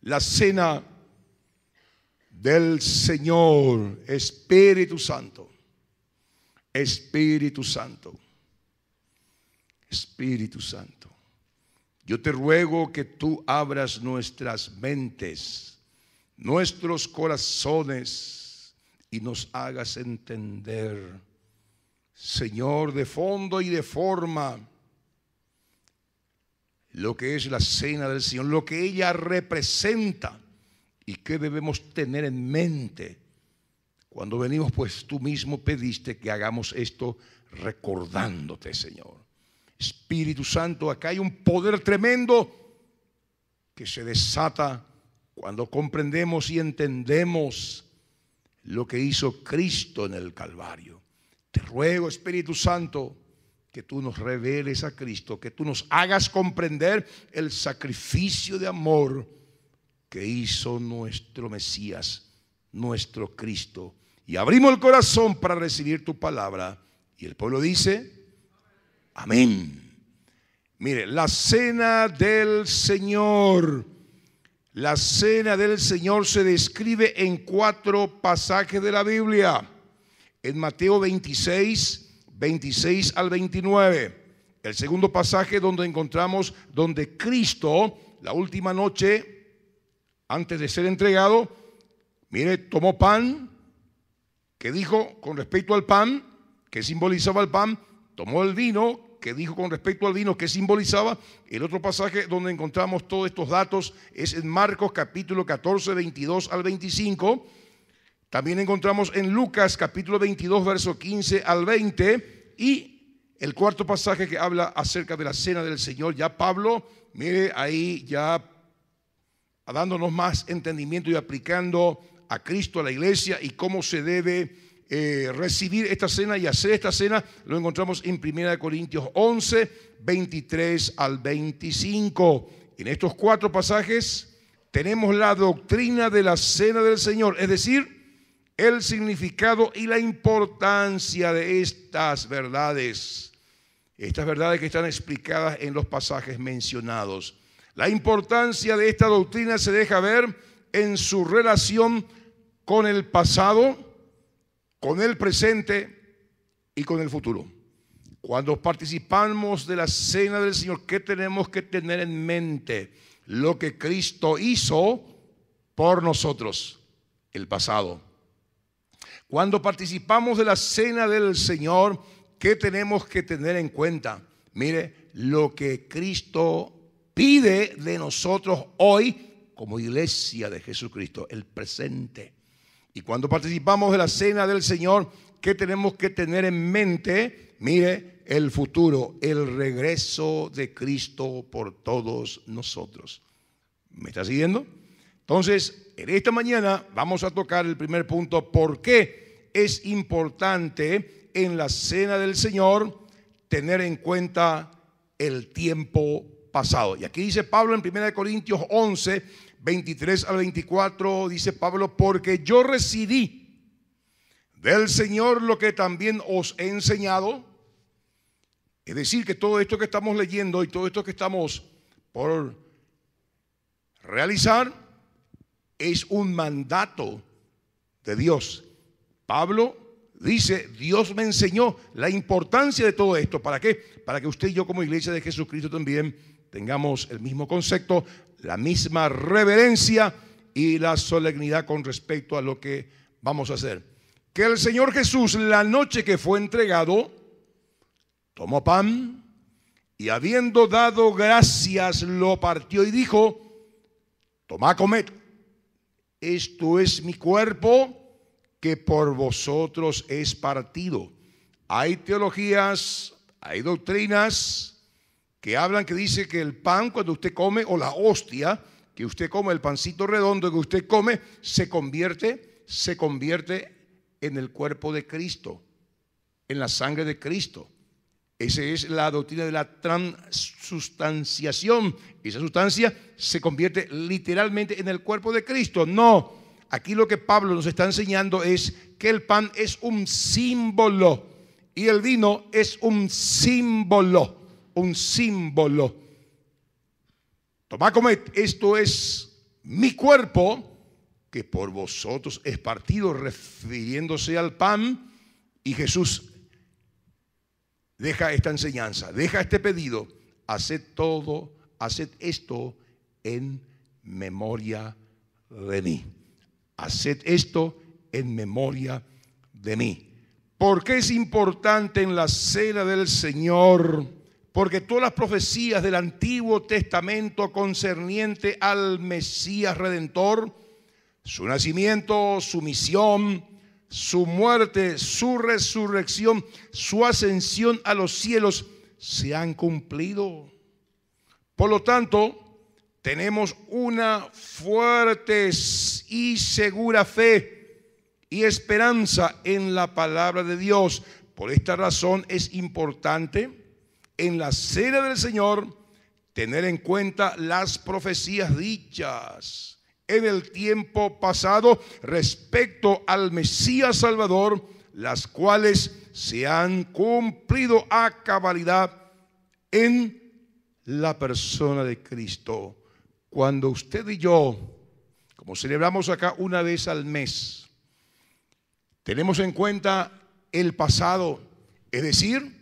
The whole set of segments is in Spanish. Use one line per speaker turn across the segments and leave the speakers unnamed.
la cena del Señor. Espíritu Santo, Espíritu Santo, Espíritu Santo, yo te ruego que tú abras nuestras mentes, nuestros corazones y nos hagas entender, Señor, de fondo y de forma, lo que es la cena del Señor, lo que ella representa y qué debemos tener en mente cuando venimos, pues tú mismo pediste que hagamos esto recordándote, Señor. Espíritu Santo, acá hay un poder tremendo que se desata cuando comprendemos y entendemos lo que hizo Cristo en el Calvario. Te ruego, Espíritu Santo, que tú nos reveles a Cristo, que tú nos hagas comprender el sacrificio de amor que hizo nuestro Mesías, nuestro Cristo. Y abrimos el corazón para recibir tu palabra. Y el pueblo dice, amén. Mire, la cena del Señor. La cena del Señor se describe en 4 pasajes de la Biblia. En Mateo 26, 26 al 29. El segundo pasaje donde encontramos donde Cristo, la última noche, antes de ser entregado, mire, tomó pan, que dijo con respecto al pan, que simbolizaba el pan, tomó el vino, que dijo con respecto al vino, que simbolizaba. El otro pasaje donde encontramos todos estos datos es en Marcos capítulo 14, 22 al 25. También encontramos en Lucas capítulo 22, verso 15 al 20. Y el cuarto pasaje que habla acerca de la cena del Señor. Ya Pablo, mire ahí ya dándonos más entendimiento y aplicando a Cristo, a la iglesia y cómo se debe recibir esta cena y hacer esta cena, lo encontramos en 1 Corintios 11, 23 al 25. En estos 4 pasajes tenemos la doctrina de la cena del Señor, es decir, el significado y la importancia de estas verdades que están explicadas en los pasajes mencionados. La importancia de esta doctrina se deja ver en su relación con el pasado, con el presente y con el futuro. Cuando participamos de la cena del Señor, ¿qué tenemos que tener en mente? Lo que Cristo hizo por nosotros, el pasado. Cuando participamos de la cena del Señor, ¿qué tenemos que tener en cuenta? Mire, lo que Cristo pide de nosotros hoy como iglesia de Jesucristo, el presente. Y cuando participamos de la cena del Señor, ¿qué tenemos que tener en mente? Mire, el futuro, el regreso de Cristo por todos nosotros. ¿Me está siguiendo? Entonces, en esta mañana vamos a tocar el primer punto. ¿Por qué es importante en la cena del Señor tener en cuenta el tiempo pasado? Y aquí dice Pablo en 1 Corintios 11, 23 al 24, dice Pablo, porque yo recibí del Señor lo que también os he enseñado. Es decir, que todo esto que estamos leyendo y todo esto que estamos por realizar es un mandato de Dios. Pablo dice, Dios me enseñó la importancia de todo esto. ¿Para qué? Para que usted y yo como iglesia de Jesucristo también tengamos el mismo concepto, la misma reverencia y la solemnidad con respecto a lo que vamos a hacer. Que el Señor Jesús, la noche que fue entregado, tomó pan y habiendo dado gracias, lo partió y dijo, tomad, comed, esto es mi cuerpo que por vosotros es partido. Hay teologías, hay doctrinas que hablan, que dice que el pan cuando usted come, o la hostia que usted come, el pancito redondo que usted come, se convierte en el cuerpo de Cristo, en la sangre de Cristo. Esa es la doctrina de la transustanciación. Esa sustancia se convierte literalmente en el cuerpo de Cristo. No, aquí lo que Pablo nos está enseñando es que el pan es un símbolo y el vino es un símbolo. Un símbolo. Tomad, comed, esto es mi cuerpo, que por vosotros es partido, refiriéndose al pan. Y Jesús deja esta enseñanza, deja este pedido: haced esto en memoria de mí. Haced esto en memoria de mí. ¿Por qué es importante en la cena del Señor? Porque todas las profecías del Antiguo Testamento concerniente al Mesías Redentor, su nacimiento, su misión, su muerte, su resurrección, su ascensión a los cielos, se han cumplido. Por lo tanto, tenemos una fuerte y segura fe y esperanza en la palabra de Dios. Por esta razón es importante en la cena del Señor tener en cuenta las profecías dichas en el tiempo pasado respecto al Mesías Salvador, las cuales se han cumplido a cabalidad en la persona de Cristo. Cuando usted y yo, como celebramos acá una vez al mes, tenemos en cuenta el pasado, es decir,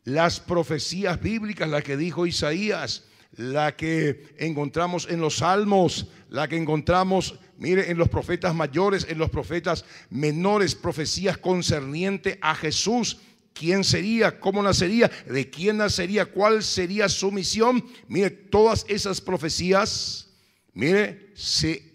las profecías bíblicas, la que dijo Isaías, la que encontramos en los salmos, la que encontramos, mire, en los profetas mayores, en los profetas menores, profecías concernientes a Jesús. ¿Quién sería? ¿Cómo nacería? ¿De quién nacería? ¿Cuál sería su misión? Mire, todas esas profecías, mire, se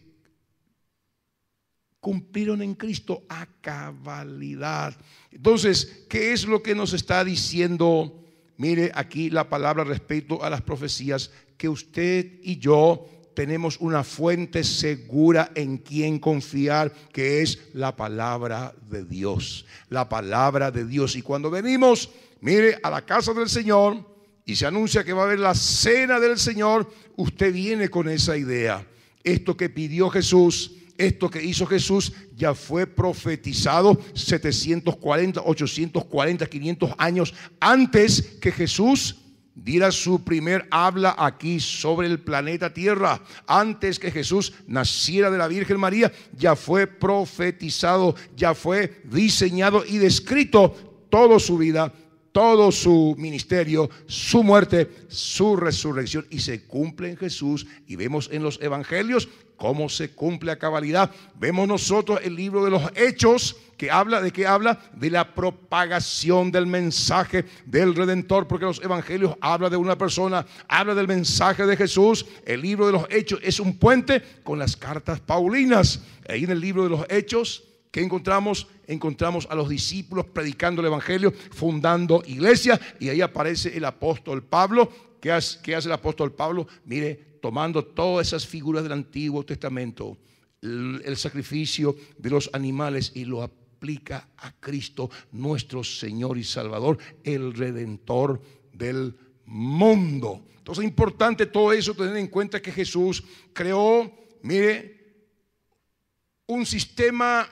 cumplieron en Cristo a cabalidad. Entonces, ¿qué es lo que nos está diciendo? Mire aquí la palabra respecto a las profecías, que usted y yo tenemos una fuente segura en quien confiar, que es la palabra de Dios. La palabra de Dios. Y cuando venimos, mire, a la casa del Señor y se anuncia que va a haber la cena del Señor, usted viene con esa idea. Esto que pidió Jesús, esto que hizo Jesús, ya fue profetizado 740, 840, 500 años antes que Jesús diera su primer habla aquí sobre el planeta Tierra. Antes que Jesús naciera de la Virgen María, ya fue profetizado, ya fue diseñado y descrito toda su vida, todo su ministerio, su muerte, su resurrección, y se cumple en Jesús. Y vemos en los evangelios cómo se cumple a cabalidad. Vemos nosotros el libro de los Hechos, que habla de qué habla, de la propagación del mensaje del Redentor, porque los evangelios hablan de una persona, habla del mensaje de Jesús. El libro de los Hechos es un puente con las cartas paulinas. Ahí en el libro de los Hechos, ¿qué encontramos? Encontramos a los discípulos predicando el evangelio, fundando iglesia, y ahí aparece el apóstol Pablo. ¿Qué hace el apóstol Pablo? Mire, tomando todas esas figuras del Antiguo Testamento, el sacrificio de los animales, y lo aplica a Cristo, nuestro Señor y Salvador, el Redentor del mundo. Entonces es importante todo eso, tener en cuenta que Jesús creó, mire, un sistema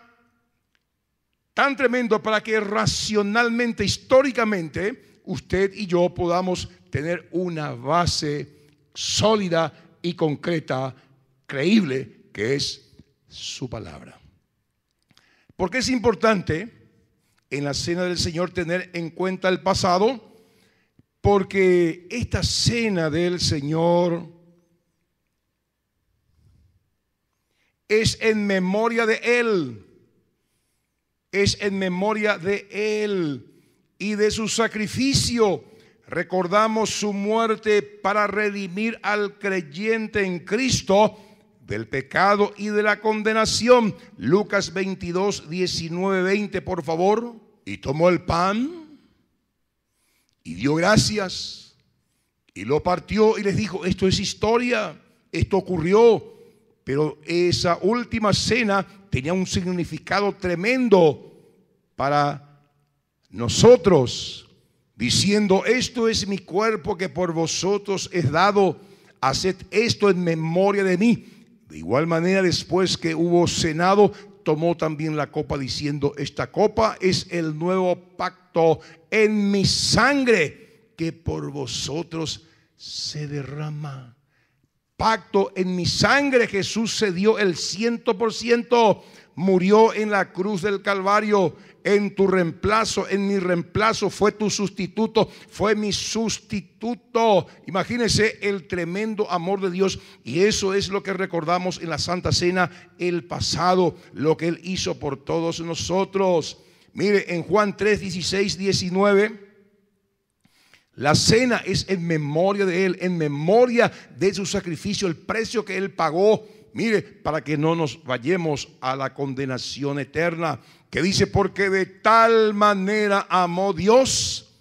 tan tremendo para que racionalmente, históricamente, usted y yo podamos tener una base sólida y concreta, creíble, que es su palabra. ¿Por qué es importante en la cena del Señor tener en cuenta el pasado? Porque esta cena del Señor es en memoria de Él. Es en memoria de Él y de su sacrificio. Recordamos su muerte para redimir al creyente en Cristo del pecado y de la condenación. Lucas 22, 19, 20, por favor. Y tomó el pan y dio gracias y lo partió y les dijo: esto es historia, esto ocurrió. Pero esa última cena tenía un significado tremendo para nosotros, diciendo: esto es mi cuerpo que por vosotros es dado, haced esto en memoria de mí. De igual manera, después que hubo cenado, tomó también la copa, diciendo: esta copa es el nuevo pacto en mi sangre, que por vosotros se derrama. pacto en mi sangre. Jesús se dio el 100%, murió en la cruz del Calvario en tu reemplazo, en mi reemplazo, fue tu sustituto, fue mi sustituto. Imagínense el tremendo amor de Dios, y eso es lo que recordamos en la Santa Cena, el pasado, lo que Él hizo por todos nosotros. Mire, en Juan 3, 16, 19, la cena es en memoria de Él, en memoria de su sacrificio, el precio que Él pagó. Mire, para que no nos vayamos a la condenación eterna, que dice: porque de tal manera amó Dios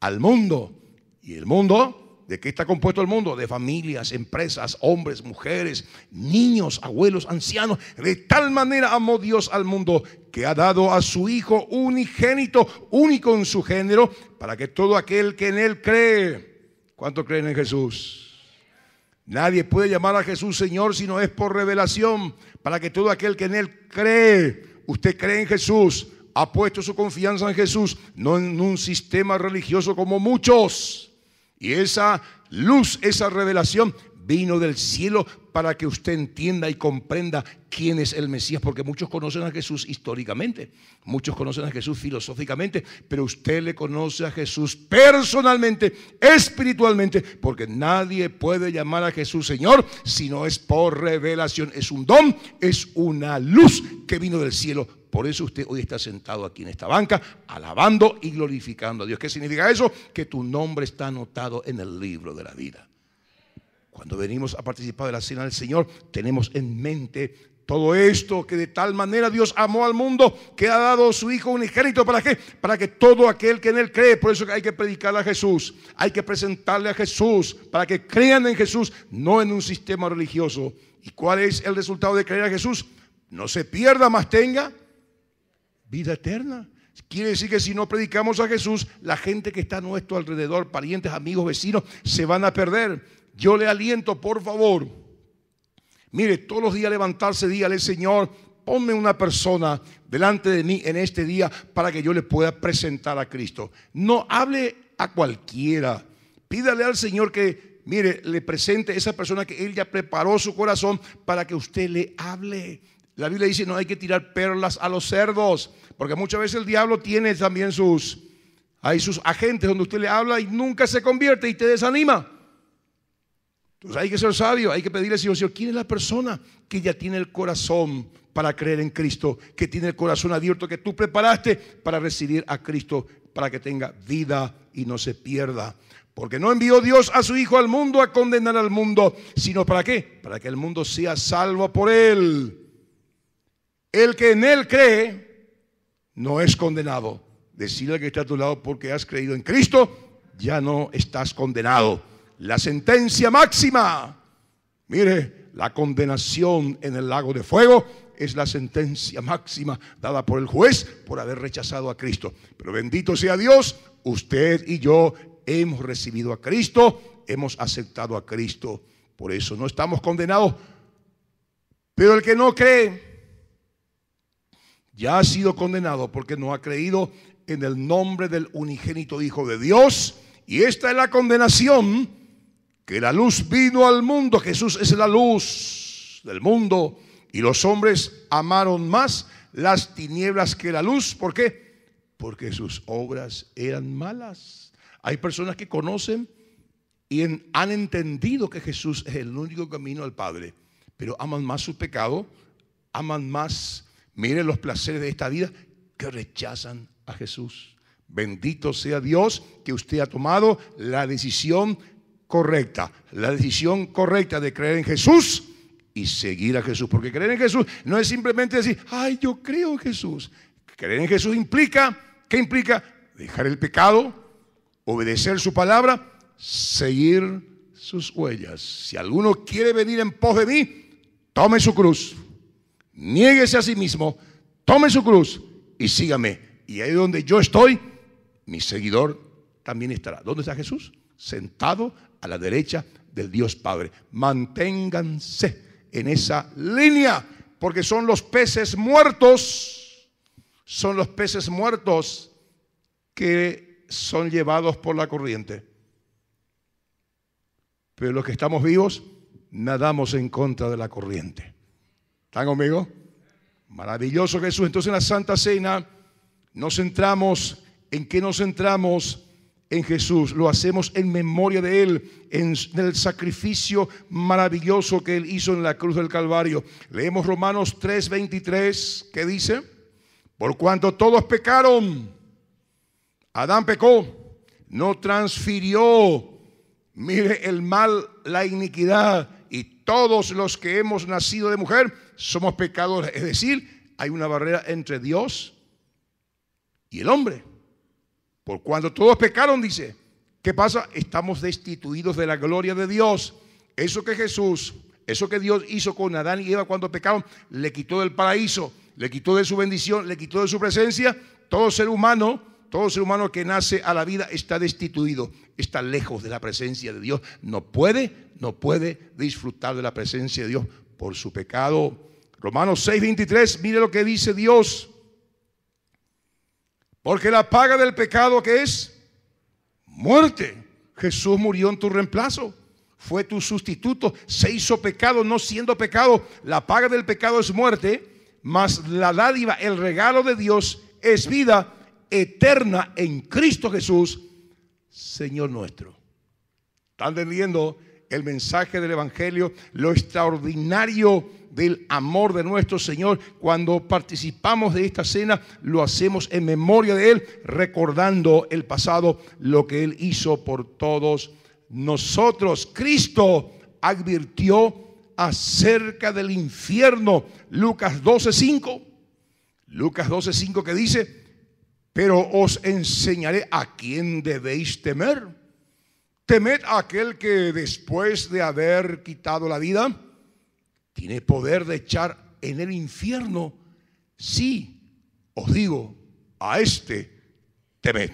al mundo. Y el mundo, ¿de qué está compuesto el mundo? De familias, empresas, hombres, mujeres, niños, abuelos, ancianos. De tal manera amó Dios al mundo, que ha dado a su Hijo unigénito, único en su género, para que todo aquel que en Él cree. ¿Cuántos creen en Jesús? Nadie puede llamar a Jesús Señor si no es por revelación. Para que todo aquel que en Él cree. Usted cree en Jesús, ha puesto su confianza en Jesús, no en un sistema religioso como muchos. Y esa luz, esa revelación vino del cielo para que usted entienda y comprenda quién es el Mesías. Porque muchos conocen a Jesús históricamente, muchos conocen a Jesús filosóficamente, pero usted le conoce a Jesús personalmente, espiritualmente, porque nadie puede llamar a Jesús Señor si no es por revelación. Es un don, es una luz que vino del cielo. Por eso usted hoy está sentado aquí en esta banca, alabando y glorificando a Dios. ¿Qué significa eso? Que tu nombre está anotado en el libro de la vida. Cuando venimos a participar de la cena del Señor, tenemos en mente todo esto, que de tal manera Dios amó al mundo, que ha dado a su Hijo unigénito. ¿Para qué? Para que todo aquel que en Él cree. Por eso hay que predicarle a Jesús, hay que presentarle a Jesús, para que crean en Jesús, no en un sistema religioso. ¿Y cuál es el resultado de creer a Jesús? No se pierda, mas tenga vida eterna. Quiere decir que si no predicamos a Jesús, la gente que está a nuestro alrededor, parientes, amigos, vecinos, se van a perder. Yo le aliento, por favor, mire, todos los días levantarse, dígale: Señor, ponme una persona delante de mí en este día para que yo le pueda presentar a Cristo. No hable a cualquiera, pídale al Señor que, mire, le presente a esa persona que Él ya preparó su corazón para que usted le hable. La Biblia dice: no hay que tirar perlas a los cerdos, porque muchas veces el diablo tiene también sus agentes donde usted le habla y nunca se convierte y te desanima. Entonces hay que ser sabio, hay que pedirle al Señor: Señor, ¿quién es la persona que ya tiene el corazón para creer en Cristo, que tiene el corazón abierto, que tú preparaste para recibir a Cristo, para que tenga vida y no se pierda? Porque no envió Dios a su Hijo al mundo a condenar al mundo, sino ¿para qué? Para que el mundo sea salvo por Él. El que en Él cree no es condenado. Decirle al que está a tu lado: porque has creído en Cristo, ya no estás condenado. La sentencia máxima, mire, la condenación en el lago de fuego es la sentencia máxima dada por el juez por haber rechazado a Cristo. Pero bendito sea Dios, usted y yo hemos recibido a Cristo, hemos aceptado a Cristo. Por eso no estamos condenados. Pero el que no cree ya ha sido condenado, porque no ha creído en el nombre del unigénito Hijo de Dios. Y esta es la condenación: que la luz vino al mundo. Jesús es la luz del mundo, y los hombres amaron más las tinieblas que la luz. ¿Por qué? Porque sus obras eran malas. Hay personas que conocen y han entendido que Jesús es el único camino al Padre, pero aman más su pecado, aman más, miren, los placeres de esta vida, que rechazan a Jesús. Bendito sea Dios que usted ha tomado la decisión correcta, de creer en Jesús y seguir a Jesús. Porque creer en Jesús no es simplemente decir: ay, yo creo en Jesús. Creer en Jesús implica, ¿qué implica? Dejar el pecado, obedecer su palabra, seguir sus huellas. Si alguno quiere venir en pos de mí, tome su cruz, niéguese a sí mismo, tome su cruz y sígame. Y ahí donde yo estoy, mi seguidor también estará. ¿Dónde está Jesús? Sentado a la derecha del Dios Padre. Manténganse en esa línea, porque son los peces muertos, que son llevados por la corriente. Pero los que estamos vivos nadamos en contra de la corriente. ¿Están conmigo? Maravilloso Jesús. Entonces en la Santa Cena nos centramos, ¿en qué nos centramos? En Jesús. Lo hacemos en memoria de Él, en el sacrificio maravilloso que Él hizo en la cruz del Calvario. Leemos Romanos 3:23, que dice: por cuanto todos pecaron, Adán pecó, no transfirió, mire, el mal, la iniquidad, y todos los que hemos nacido de mujer somos pecadores. Es decir, hay una barrera entre Dios y el hombre. Por cuando todos pecaron, dice, ¿qué pasa? Estamos destituidos de la gloria de Dios. Eso que Jesús, eso que Dios hizo con Adán y Eva cuando pecaron, le quitó del paraíso, le quitó de su bendición, le quitó de su presencia. Todo ser humano que nace a la vida está destituido, está lejos de la presencia de Dios. No puede disfrutar de la presencia de Dios por su pecado. Romanos 6:23, mire lo que dice Dios. Porque la paga del pecado, ¿qué es? Muerte. Jesús murió en tu reemplazo. Fue tu sustituto. Se hizo pecado no siendo pecado. La paga del pecado es muerte, mas la dádiva, el regalo de Dios es vida eterna en Cristo Jesús, Señor nuestro. ¿Están entendiendo el mensaje del Evangelio? Lo extraordinario del amor de nuestro Señor. Cuando participamos de esta cena, lo hacemos en memoria de Él, recordando el pasado, lo que Él hizo por todos nosotros. Cristo advirtió acerca del infierno. Lucas 12:5. Lucas 12:5, que dice: pero os enseñaré a quién debéis temer. Temed a aquel que después de haber quitado la vida tiene poder de echar en el infierno. Sí, os digo, a este temed.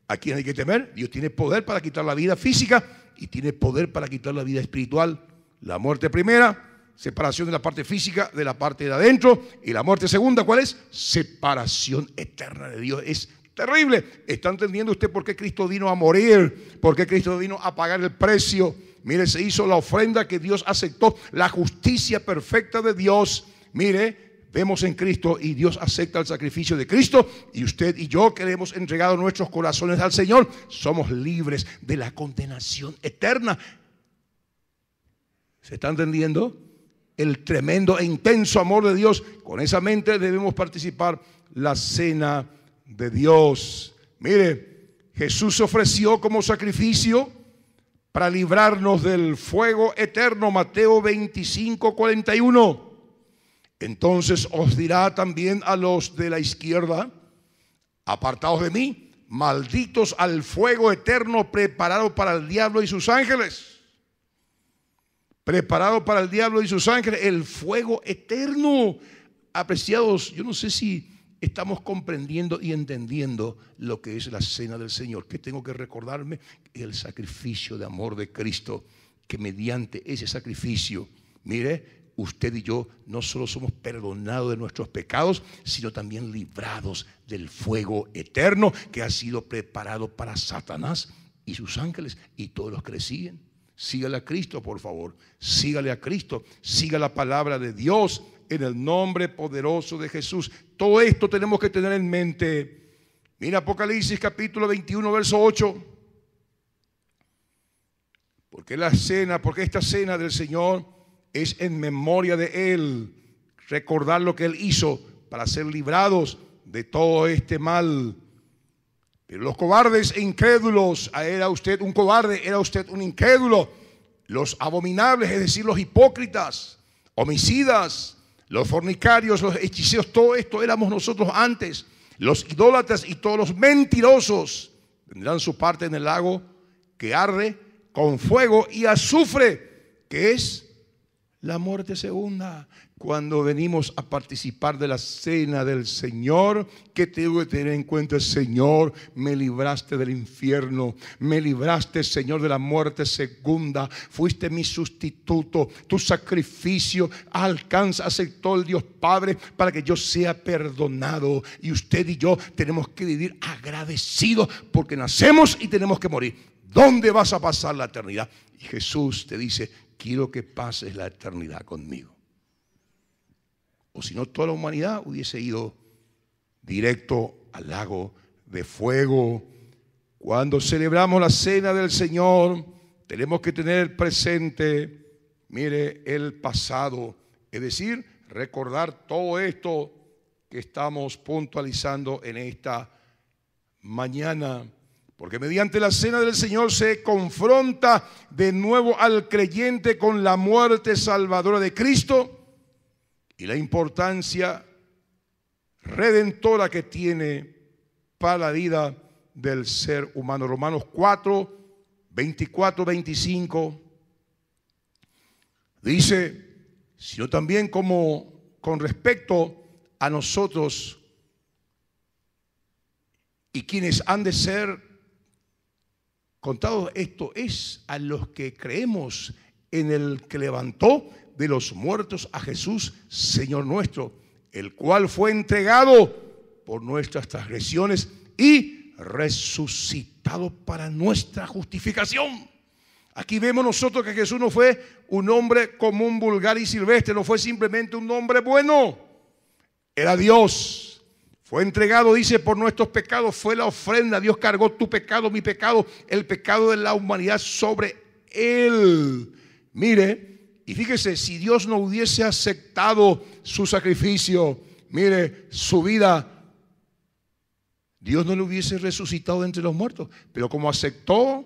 ¿A quién hay que temer? Dios tiene poder para quitar la vida física y tiene poder para quitar la vida espiritual. La muerte primera, separación de la parte física de la parte de adentro. Y la muerte segunda, ¿cuál es? Separación eterna de Dios. Es terrible. ¿Está entendiendo usted por qué Cristo vino a morir? ¿Por qué Cristo vino a pagar el precio? Mire, se hizo la ofrenda que Dios aceptó, la justicia perfecta de Dios. Mire, vemos en Cristo y Dios acepta el sacrificio de Cristo. Y usted y yo, que le hemos entregado nuestros corazones al Señor, somos libres de la condenación eterna. ¿Se está entendiendo? El tremendo e intenso amor de Dios. Con esa mente debemos participar la cena de Dios. Mire, Jesús se ofreció como sacrificio para librarnos del fuego eterno. Mateo 25:41. Entonces os dirá también a los de la izquierda: apartaos de mí, malditos al fuego eterno preparado para el diablo y sus ángeles. Preparado para el diablo y sus ángeles, el fuego eterno. Apreciados, yo no sé si estamos comprendiendo y entendiendo lo que es la cena del Señor. ¿Qué tengo que recordarme? El sacrificio de amor de Cristo, que mediante ese sacrificio, mire, usted y yo no solo somos perdonados de nuestros pecados, sino también librados del fuego eterno que ha sido preparado para Satanás y sus ángeles y todos los que le siguen. Sígale a Cristo, por favor. Sígale a Cristo. Siga la palabra de Dios en el nombre poderoso de Jesús. Todo esto tenemos que tener en mente. Mira Apocalipsis capítulo 21, verso 8. Porque esta cena del Señor es en memoria de Él. Recordar lo que Él hizo para ser librados de todo este mal. Pero los cobardes e incrédulos, era usted un cobarde, era usted un incrédulo. Los abominables, es decir, los hipócritas, homicidas, los fornicarios, los hechiceros, todo esto éramos nosotros antes. Los idólatras y todos los mentirosos tendrán su parte en el lago que arde con fuego y azufre, que es la muerte segunda. Cuando venimos a participar de la cena del Señor, ¿qué tengo que tener en cuenta? Señor, me libraste del infierno, me libraste, Señor, de la muerte segunda, fuiste mi sustituto, tu sacrificio aceptó el Dios Padre para que yo sea perdonado. Y usted y yo tenemos que vivir agradecidos porque nacemos y tenemos que morir. ¿Dónde vas a pasar la eternidad? Y Jesús te dice: quiero que pases la eternidad conmigo. O si no, toda la humanidad hubiese ido directo al lago de fuego. Cuando celebramos la cena del Señor, tenemos que tener presente, mire, el pasado. Es decir, recordar todo esto que estamos puntualizando en esta mañana. Porque mediante la cena del Señor se confronta de nuevo al creyente con la muerte salvadora de Cristo y la importancia redentora que tiene para la vida del ser humano. Romanos 4, 24, 25 dice, sino también como con respecto a nosotros y quienes han de ser contados, esto es a los que creemos en el que levantó de los muertos a Jesús, Señor nuestro, el cual fue entregado por nuestras transgresiones y resucitado para nuestra justificación. Aquí vemos nosotros que Jesús no fue un hombre común, vulgar y silvestre, no fue simplemente un hombre bueno, era Dios. Fue entregado, dice, por nuestros pecados, fue la ofrenda. Dios cargó tu pecado, mi pecado, el pecado de la humanidad sobre él. Mire, y fíjese, si Dios no hubiese aceptado su sacrificio, mire, su vida, Dios no lo hubiese resucitado de entre los muertos. Pero como aceptó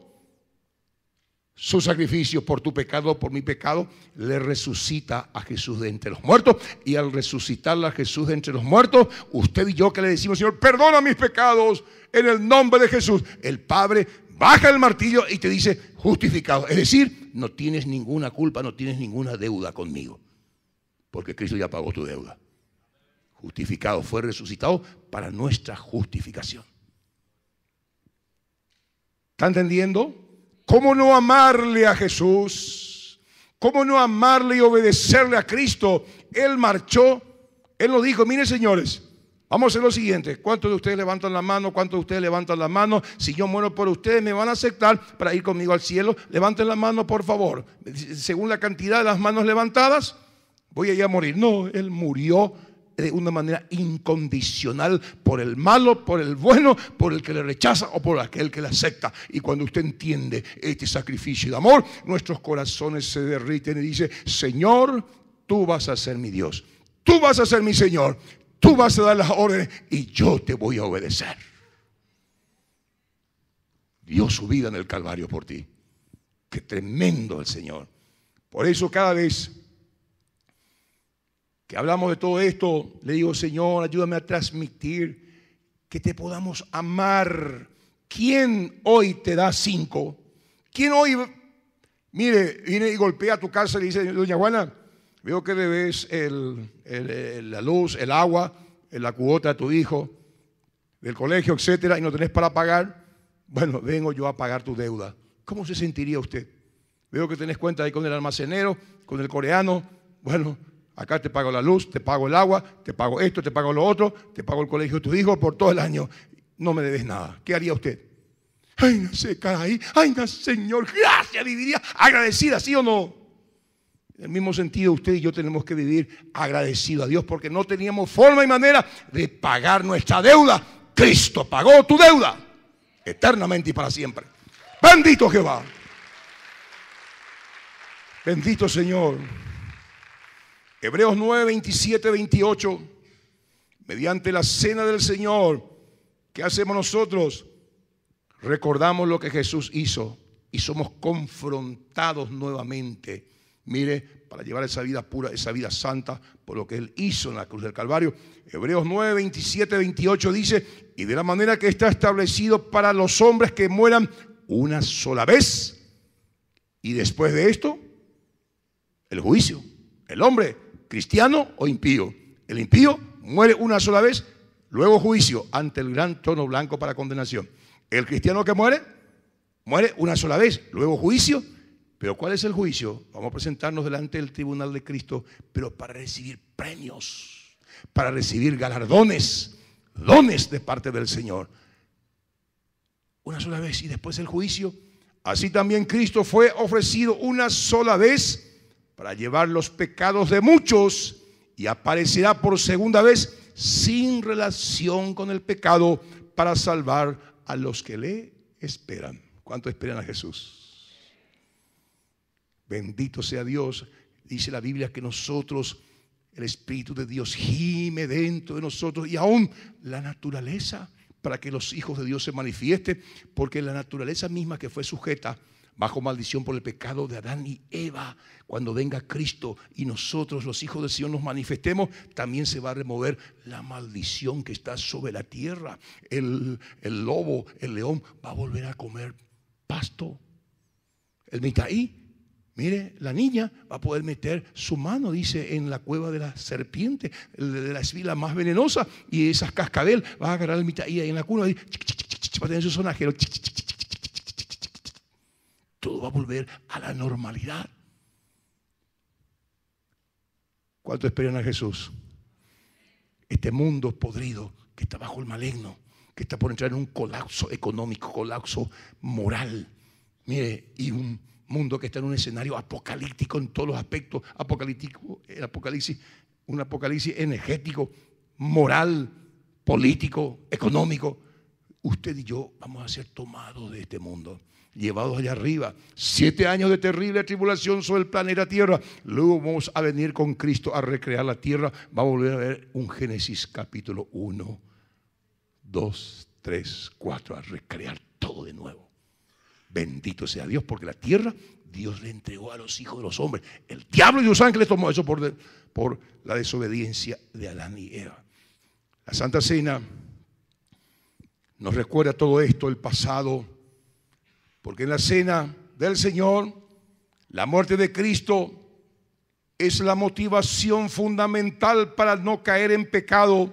su sacrificio por tu pecado, por mi pecado, le resucita a Jesús de entre los muertos. Y al resucitarle a Jesús de entre los muertos, usted y yo que le decimos, Señor, perdona mis pecados en el nombre de Jesús, el Padre baja el martillo y te dice, justificado. Es decir, no tienes ninguna culpa, no tienes ninguna deuda conmigo, porque Cristo ya pagó tu deuda. Justificado, fue resucitado para nuestra justificación. ¿Está entendiendo? ¿Cómo no amarle a Jesús? ¿Cómo no amarle y obedecerle a Cristo? Él marchó, Él nos dijo, miren señores, vamos a hacer lo siguiente. ¿Cuántos de ustedes levantan la mano? ¿Cuántos de ustedes levantan la mano? Si yo muero por ustedes, ¿me van a aceptar para ir conmigo al cielo? Levanten la mano, por favor. Según la cantidad de las manos levantadas, voy a ir a morir. No, Él murió de una manera incondicional por el malo, por el bueno, por el que le rechaza o por aquel que le acepta. Y cuando usted entiende este sacrificio de amor, nuestros corazones se derriten y dice, Señor, tú vas a ser mi Dios, tú vas a ser mi Señor, tú vas a dar las órdenes y yo te voy a obedecer. Dio su vida en el Calvario por ti. Qué tremendo el Señor. Por eso cada vez que hablamos de todo esto, le digo, Señor, ayúdame a transmitir que te podamos amar. ¿Quién hoy te da 5? ¿Quién hoy, mire, viene y golpea tu casa y le dice, doña Juana, veo que debes la luz, el agua, la cuota de tu hijo, del colegio, etcétera, y no tenés para pagar? Bueno, vengo yo a pagar tu deuda. ¿Cómo se sentiría usted? Veo que tenés cuenta ahí con el almacenero, con el coreano. Bueno, acá te pago la luz, te pago el agua, te pago esto, te pago lo otro, te pago el colegio de tu hijo por todo el año. No me debes nada. ¿Qué haría usted? Ay, no sé, caray. Ay, no, Señor, gracias, viviría agradecida, ¿sí o no? En el mismo sentido, usted y yo tenemos que vivir agradecidos a Dios porque no teníamos forma y manera de pagar nuestra deuda. Cristo pagó tu deuda eternamente y para siempre. Bendito Jehová. Bendito Señor. Hebreos 9, 27, 28. Mediante la cena del Señor, ¿qué hacemos nosotros? Recordamos lo que Jesús hizo y somos confrontados nuevamente. Mire, para llevar esa vida pura, esa vida santa, por lo que Él hizo en la cruz del Calvario. Hebreos 9, 27, 28 dice, y de la manera que está establecido para los hombres que mueran una sola vez, y después de esto, el juicio. El hombre, cristiano o impío. El impío muere una sola vez, luego juicio ante el gran trono blanco para condenación. El cristiano que muere una sola vez, luego juicio. Pero ¿cuál es el juicio? Vamos a presentarnos delante del tribunal de Cristo, pero para recibir premios, para recibir galardones, dones de parte del Señor. Una sola vez y después el juicio así también Cristo fue ofrecido una sola vez para llevar los pecados de muchos y aparecerá por segunda vez sin relación con el pecado para salvar a los que le esperan. ¿Cuánto esperan a Jesús? Bendito sea Dios. Dice la Biblia que nosotros, el Espíritu de Dios gime dentro de nosotros, y aún la naturaleza, para que los hijos de Dios se manifiesten, porque la naturaleza misma que fue sujeta bajo maldición por el pecado de Adán y Eva, cuando venga Cristo y nosotros los hijos del Señor nos manifestemos, también se va a remover la maldición que está sobre la tierra. El lobo, el león va a volver a comer pasto. El mitaí, mire, la niña va a poder meter su mano, dice, en la cueva de la serpiente, de la esvila más venenosa, y esas cascabel va a agarrar el mitaí ahí en la cuna y va a tener su sonajero. Todo va a volver a la normalidad. ¿Cuánto esperan a Jesús? Este mundo podrido que está bajo el maligno, que está por entrar en un colapso económico, colapso moral. Mire, y un mundo que está en un escenario apocalíptico en todos los aspectos, apocalíptico, el apocalipsis, un apocalipsis energético, moral, político, económico. Usted y yo vamos a ser tomados de este mundo, llevados allá arriba. 7 años de terrible tribulación sobre el planeta Tierra. Luego vamos a venir con Cristo a recrear la tierra. Vamos a volver a ver un Génesis capítulo 1, 2, 3, 4, a recrear todo de nuevo. Bendito sea Dios, porque la tierra Dios le entregó a los hijos de los hombres. El diablo y los ángeles tomó eso por la desobediencia de Adán y Eva. La Santa Cena nos recuerda todo esto, el pasado, porque en la cena del Señor, la muerte de Cristo es la motivación fundamental para no caer en pecado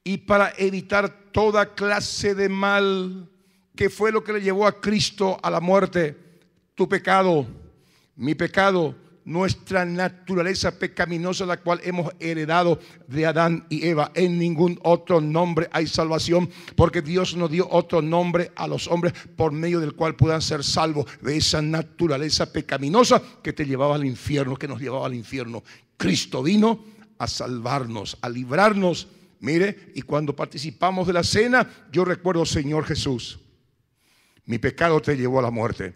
y para evitar toda clase de mal, que fue lo que le llevó a Cristo a la muerte. Tu pecado, mi pecado, nuestra naturaleza pecaminosa, la cual hemos heredado de Adán y Eva. En ningún otro nombre hay salvación, porque Dios nos dio otro nombre a los hombres por medio del cual puedan ser salvos de esa naturaleza pecaminosa que te llevaba al infierno, que nos llevaba al infierno. Cristo vino a salvarnos, a librarnos. Mire, y cuando participamos de la cena, yo recuerdo, Señor Jesús, mi pecado te llevó a la muerte,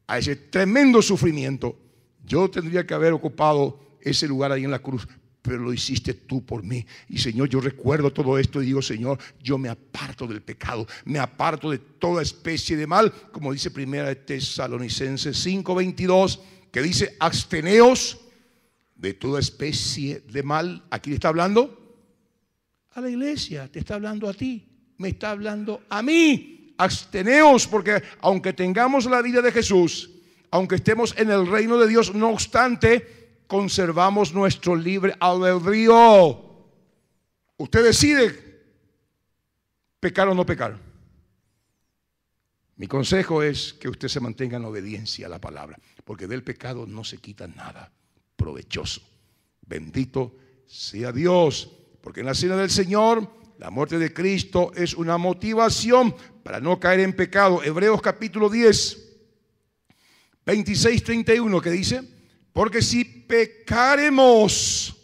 a ese tremendo sufrimiento. Yo tendría que haber ocupado ese lugar ahí en la cruz, pero lo hiciste tú por mí. Y Señor, yo recuerdo todo esto y digo, Señor, yo me aparto del pecado, me aparto de toda especie de mal, como dice 1 Tesalonicenses 5:22, que dice, absteneos de toda especie de mal. Aquí le está hablando a la iglesia, te está hablando a ti, me está hablando a mí. Absteneos, porque aunque tengamos la vida de Jesús, aunque estemos en el reino de Dios, no obstante, conservamos nuestro libre albedrío. Usted decide pecar o no pecar. Mi consejo es que usted se mantenga en obediencia a la palabra, porque del pecado no se quita nada provechoso. Bendito sea Dios, porque en la cena del Señor, la muerte de Cristo es una motivación para no caer en pecado. Hebreos capítulo 10, 26-31, que dice, porque si pecaremos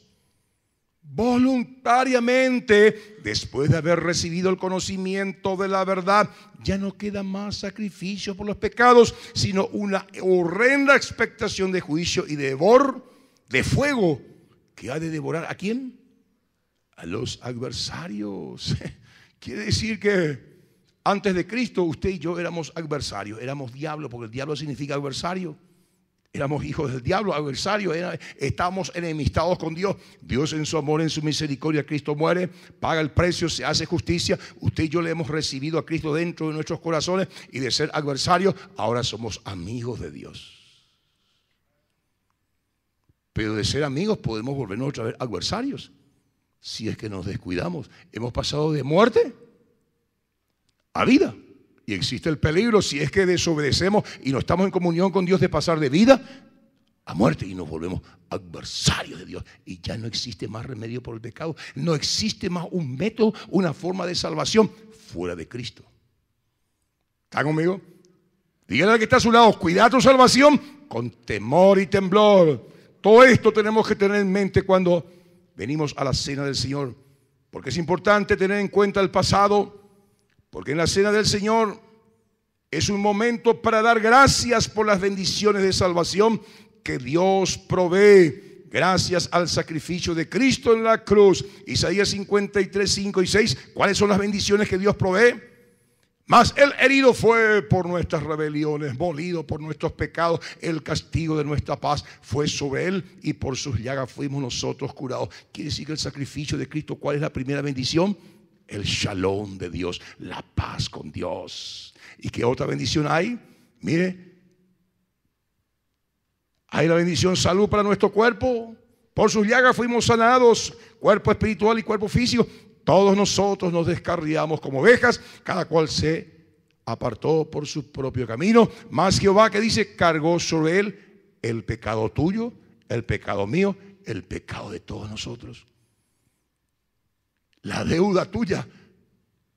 voluntariamente después de haber recibido el conocimiento de la verdad, ya no queda más sacrificio por los pecados, sino una horrenda expectación de juicio y de devor, de fuego, que ha de devorar ¿a quién? A los adversarios. Quiere decir que antes de Cristo usted y yo éramos adversarios, éramos diablos, porque el diablo significa adversario. Éramos hijos del diablo, adversarios, estábamos enemistados con Dios. Dios en su amor, en su misericordia, Cristo muere, paga el precio, se hace justicia. Usted y yo le hemos recibido a Cristo dentro de nuestros corazones, y de ser adversarios, ahora somos amigos de Dios. Pero de ser amigos podemos volvernos otra vez adversarios si es que nos descuidamos. Hemos pasado de muerte a vida, y existe el peligro, si es que desobedecemos y no estamos en comunión con Dios, de pasar de vida a muerte y nos volvemos adversarios de Dios, y ya no existe más remedio por el pecado. No existe más un método, una forma de salvación fuera de Cristo. ¿Está conmigo? Dígale al que está a su lado, cuida tu salvación con temor y temblor. Todo esto tenemos que tener en mente cuando venimos a la cena del Señor, porque es importante tener en cuenta el pasado, porque en la cena del Señor es un momento para dar gracias por las bendiciones de salvación que Dios provee, gracias al sacrificio de Cristo en la cruz. Isaías 53, 5 y 6, ¿cuáles son las bendiciones que Dios provee? Mas el herido fue por nuestras rebeliones, molido por nuestros pecados, el castigo de nuestra paz fue sobre él y por sus llagas fuimos nosotros curados. Quiere decir que el sacrificio de Cristo, ¿cuál es la primera bendición? El shalom de Dios, la paz con Dios. ¿Y qué otra bendición hay? Mire, hay la bendición salud para nuestro cuerpo. Por sus llagas fuimos sanados, cuerpo espiritual y cuerpo físico. Todos nosotros nos descarriamos como ovejas, cada cual se apartó por su propio camino. Mas Jehová, que dice, cargó sobre él el pecado tuyo, el pecado mío, el pecado de todos nosotros. La deuda tuya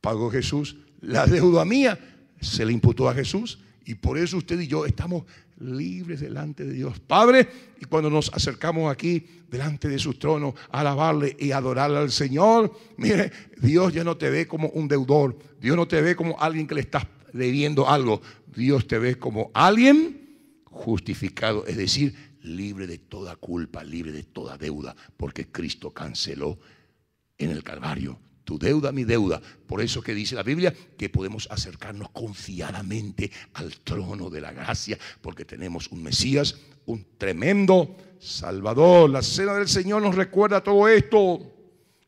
pagó Jesús, la deuda mía se le imputó a Jesús, y por eso usted y yo estamos libres delante de Dios Padre. Y cuando nos acercamos aquí delante de su trono a alabarle y adorarle al Señor, mire, Dios ya no te ve como un deudor, Dios no te ve como alguien que le estás debiendo algo, Dios te ve como alguien justificado, es decir, libre de toda culpa, libre de toda deuda, porque Cristo canceló en el Calvario tu deuda, mi deuda. Por eso que dice la Biblia que podemos acercarnos confiadamente al trono de la gracia, porque tenemos un Mesías, un tremendo Salvador. La cena del Señor nos recuerda todo esto.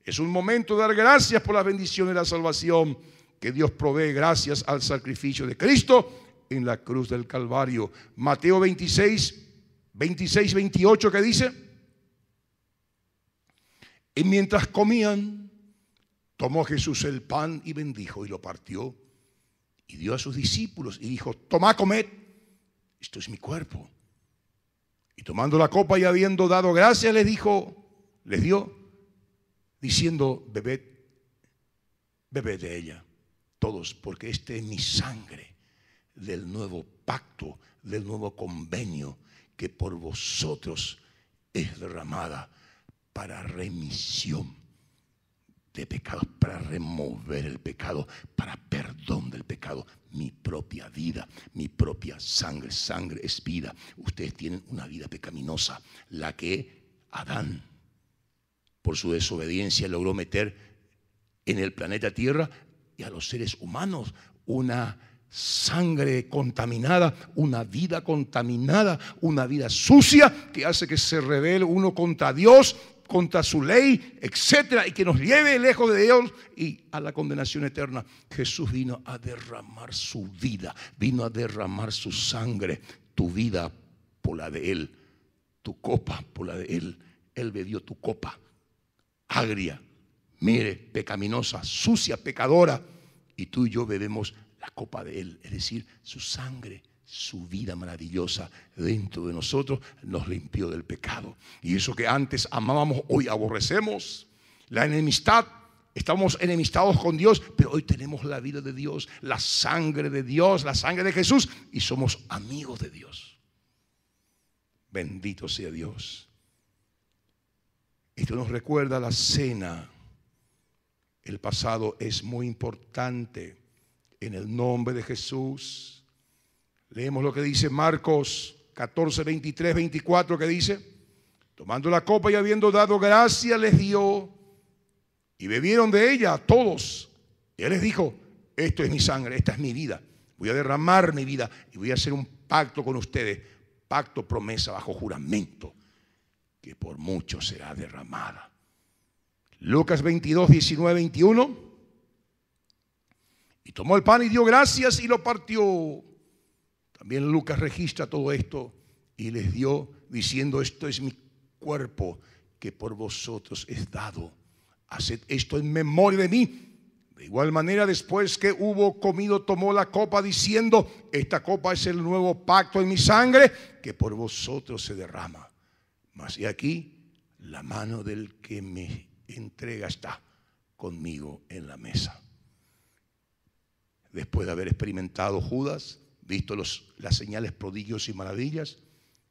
Es un momento de dar gracias por las bendiciones de la salvación que Dios provee gracias al sacrificio de Cristo en la cruz del Calvario. Mateo 26, 28, que dice: y mientras comían, tomó Jesús el pan y bendijo y lo partió y dio a sus discípulos y dijo: tomad, comed, esto es mi cuerpo. Y tomando la copa y habiendo dado gracias, les dio, diciendo: bebed de ella todos, porque este es mi sangre del nuevo pacto, del nuevo convenio, que por vosotros es derramada para remisión de pecados, para remover el pecado, para perdón del pecado. Mi propia vida, mi propia sangre. Sangre es vida. Ustedes tienen una vida pecaminosa, la que Adán, por su desobediencia, logró meter en el planeta Tierra, y a los seres humanos una sangre contaminada, una vida contaminada, una vida sucia que hace que se rebele uno contra Dios, contra su ley, etcétera, y que nos lleve lejos de Dios y a la condenación eterna. Jesús vino a derramar su vida, vino a derramar su sangre, tu vida por la de Él, tu copa por la de Él. Él bebió tu copa agria, mire, pecaminosa, sucia, pecadora, y tú y yo bebemos la copa de Él, es decir, su sangre. Su vida maravillosa dentro de nosotros nos limpió del pecado. Y eso que antes amábamos, hoy aborrecemos. La enemistad, estamos enemistados con Dios, pero hoy tenemos la vida de Dios, la sangre de Dios, la sangre de Jesús, y somos amigos de Dios. Bendito sea Dios. Esto nos recuerda la cena. El pasado es muy importante. En el nombre de Jesús. Leemos lo que dice Marcos 14, 23, 24, que dice: tomando la copa y habiendo dado gracias, les dio, y bebieron de ella todos. Y Él les dijo: esto es mi sangre, esta es mi vida. Voy a derramar mi vida y voy a hacer un pacto con ustedes. Pacto, promesa bajo juramento, que por mucho será derramada. Lucas 22, 19, 21. Y tomó el pan y dio gracias y lo partió. También Lucas registra todo esto y les dio diciendo: esto es mi cuerpo que por vosotros es dado. Haced esto en memoria de mí. De igual manera, después que hubo comido, tomó la copa diciendo: esta copa es el nuevo pacto en mi sangre que por vosotros se derrama. Mas y aquí la mano del que me entrega está conmigo en la mesa. Después de haber experimentado Judas, visto las señales, prodigios y maravillas.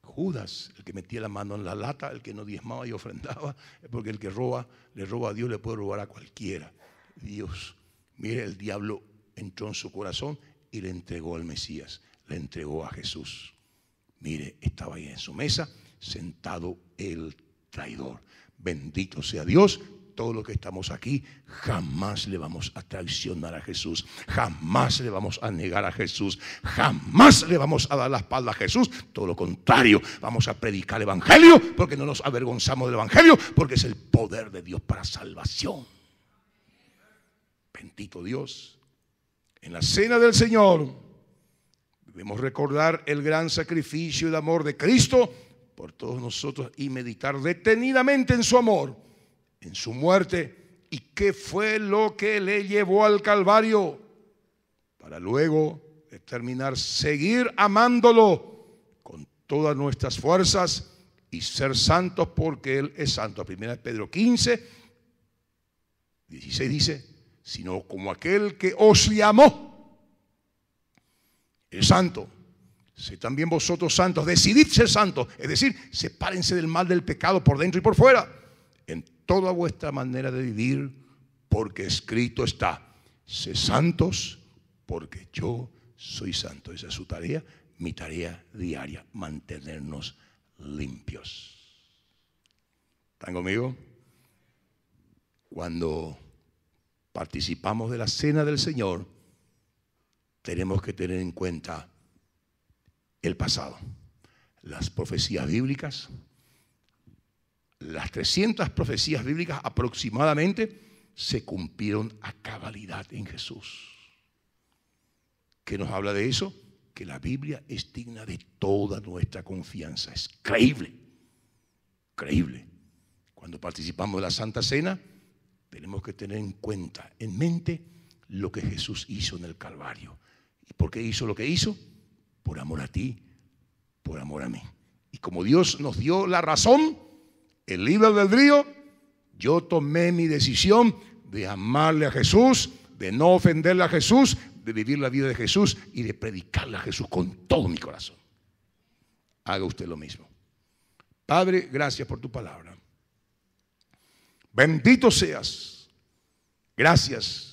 Judas, el que metía la mano en la lata, el que no diezmaba y ofrendaba, porque el que roba, le roba a Dios, le puede robar a cualquiera. Dios, mire, el diablo entró en su corazón y le entregó al Mesías, le entregó a Jesús. Mire, estaba ahí en su mesa, sentado el traidor. Bendito sea Dios. Todos los que estamos aquí, jamás le vamos a traicionar a Jesús, jamás le vamos a negar a Jesús, jamás le vamos a dar la espalda a Jesús. Todo lo contrario, vamos a predicar el evangelio, porque no nos avergonzamos del evangelio, porque es el poder de Dios para salvación. Bendito Dios. En la cena del Señor debemos recordar el gran sacrificio de amor de Cristo por todos nosotros y meditar detenidamente en su amor, en su muerte, y qué fue lo que le llevó al Calvario, para luego determinar seguir amándolo con todas nuestras fuerzas y ser santos porque Él es santo. 1 Pedro 15, 16 dice: sino como aquel que os llamó es santo, sé también vosotros santos. Decidid ser santos, es decir, sepárense del mal del pecado por dentro y por fuera, en toda vuestra manera de vivir, porque escrito está: sé santos porque yo soy santo. Esa es su tarea, mi tarea diaria, mantenernos limpios. ¿Están conmigo? Cuando participamos de la cena del Señor, tenemos que tener en cuenta el pasado, las profecías bíblicas. Las 300 profecías bíblicas aproximadamente se cumplieron a cabalidad en Jesús. ¿Qué nos habla de eso? Que la Biblia es digna de toda nuestra confianza. Es creíble, creíble. Cuando participamos de la Santa Cena, tenemos que tener en cuenta, en mente, lo que Jesús hizo en el Calvario. ¿Y por qué hizo lo que hizo? Por amor a ti, por amor a mí. Y como Dios nos dio la razón, el libre albedrío, yo tomé mi decisión de amarle a Jesús, de no ofenderle a Jesús, de vivir la vida de Jesús y de predicarle a Jesús con todo mi corazón. Haga usted lo mismo. Padre, gracias por tu palabra. Bendito seas. Gracias